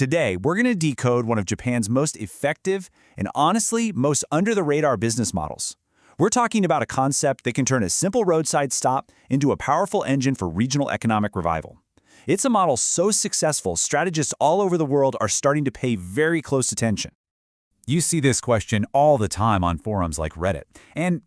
Today, we're going to decode one of Japan's most effective and honestly most under-the-radar business models. We're talking about a concept that can turn a simple roadside stop into a powerful engine for regional economic revival. It's a model so successful, strategists all over the world are starting to pay very close attention. You see this question all the time on forums like Reddit. And,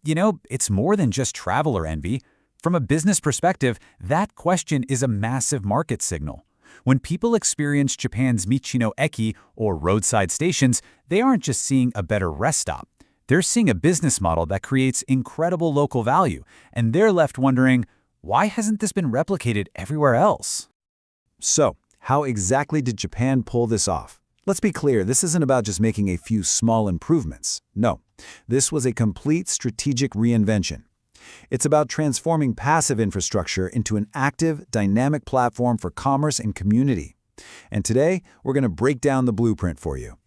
it's more than just traveler envy. From a business perspective, that question is a massive market signal. When people experience Japan's Michi-no-Eki, or roadside stations, they aren't just seeing a better rest stop. They're seeing a business model that creates incredible local value, and they're left wondering, why hasn't this been replicated everywhere else? So, how exactly did Japan pull this off? Let's be clear, this isn't about just making a few small improvements. No, this was a complete strategic reinvention. It's about transforming passive infrastructure into an active, dynamic platform for commerce and community. And today, we're going to break down the blueprint for you.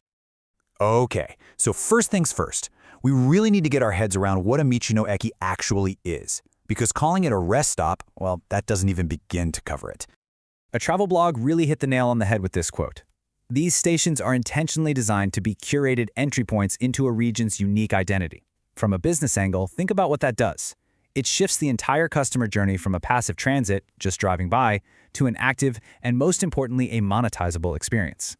Okay, so first things first, we really need to get our heads around what a Michi-no-Eki actually is, because calling it a rest stop, well, that doesn't even begin to cover it. A travel blog really hit the nail on the head with this quote. These stations are intentionally designed to be curated entry points into a region's unique identity. From a business angle, think about what that does. It shifts the entire customer journey from a passive transit, just driving by, to an active and, most importantly, a monetizable experience.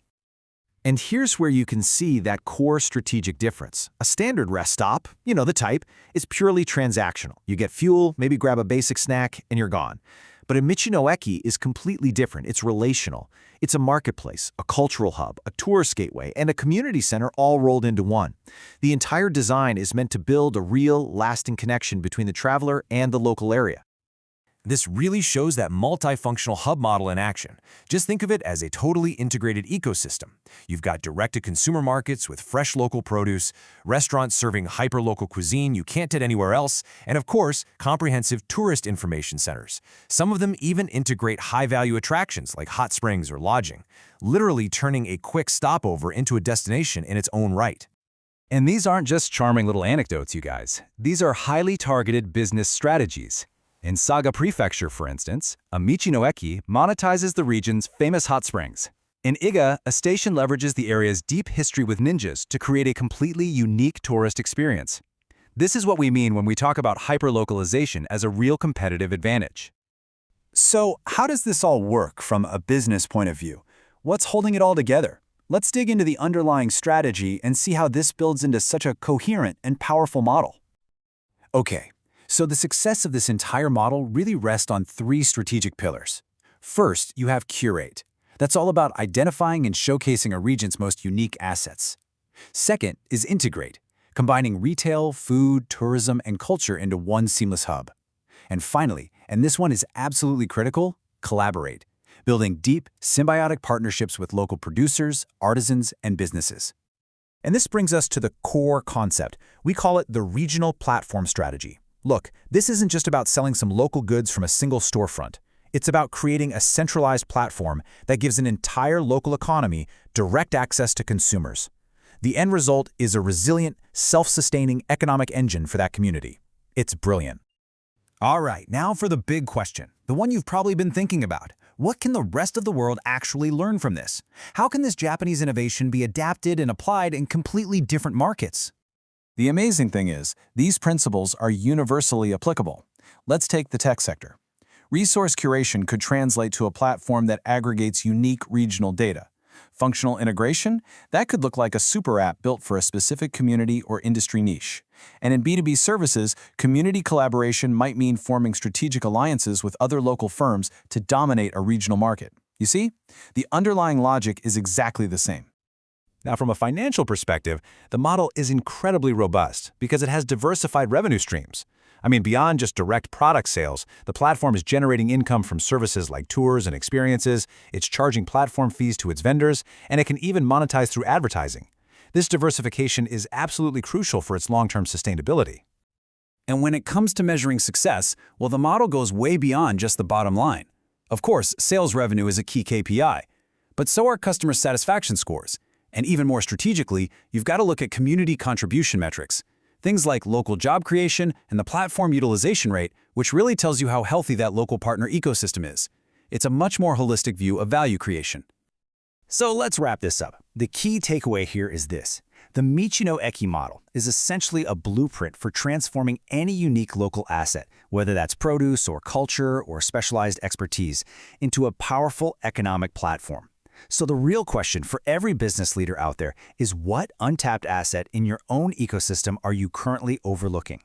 And here's where you can see that core strategic difference. A standard rest stop, the type, is purely transactional. You get fuel, maybe grab a basic snack, and you're gone. But a Michi-no-Eki is completely different. It's relational. It's a marketplace, a cultural hub, a tourist gateway, and a community center all rolled into one. The entire design is meant to build a real, lasting connection between the traveler and the local area. This really shows that multifunctional hub model in action. Just think of it as a totally integrated ecosystem. You've got direct-to-consumer markets with fresh local produce, restaurants serving hyper-local cuisine you can't get anywhere else, and of course, comprehensive tourist information centers. Some of them even integrate high-value attractions like hot springs or lodging, literally turning a quick stopover into a destination in its own right. And these aren't just charming little anecdotes, you guys. These are highly targeted business strategies. In Saga Prefecture, for instance, a Michi-no-Eki monetizes the region's famous hot springs. In Iga, a station leverages the area's deep history with ninjas to create a completely unique tourist experience. This is what we mean when we talk about hyperlocalization as a real competitive advantage. So, how does this all work from a business point of view? What's holding it all together? Let's dig into the underlying strategy and see how this builds into such a coherent and powerful model. Okay. So the success of this entire model really rests on three strategic pillars. First, you have curate. That's all about identifying and showcasing a region's most unique assets. Second is integrate, combining retail, food, tourism, and culture into one seamless hub. And finally, and this one is absolutely critical, collaborate, building deep, symbiotic partnerships with local producers, artisans, and businesses. And this brings us to the core concept. We call it the regional platform strategy. Look, this isn't just about selling some local goods from a single storefront. It's about creating a centralized platform that gives an entire local economy direct access to consumers. The end result is a resilient, self-sustaining economic engine for that community. It's brilliant. All right, now for the big question, the one you've probably been thinking about. What can the rest of the world actually learn from this? How can this Japanese innovation be adapted and applied in completely different markets? The amazing thing is, these principles are universally applicable. Let's take the tech sector. Resource curation could translate to a platform that aggregates unique regional data. Functional integration? That could look like a super app built for a specific community or industry niche. And in B2B services, community collaboration might mean forming strategic alliances with other local firms to dominate a regional market. You see? The underlying logic is exactly the same. Now, from a financial perspective, the model is incredibly robust because it has diversified revenue streams. Beyond just direct product sales, the platform is generating income from services like tours and experiences, it's charging platform fees to its vendors, and it can even monetize through advertising. This diversification is absolutely crucial for its long-term sustainability. And when it comes to measuring success, well, the model goes way beyond just the bottom line. Of course, sales revenue is a key KPI, but so are customer satisfaction scores. And even more strategically, you've got to look at community contribution metrics. Things like local job creation and the platform utilization rate, which really tells you how healthy that local partner ecosystem is. It's a much more holistic view of value creation. So let's wrap this up. The key takeaway here is this. The Michi-no-Eki model is essentially a blueprint for transforming any unique local asset, whether that's produce or culture or specialized expertise, into a powerful economic platform. So the real question for every business leader out there is, what untapped asset in your own ecosystem are you currently overlooking?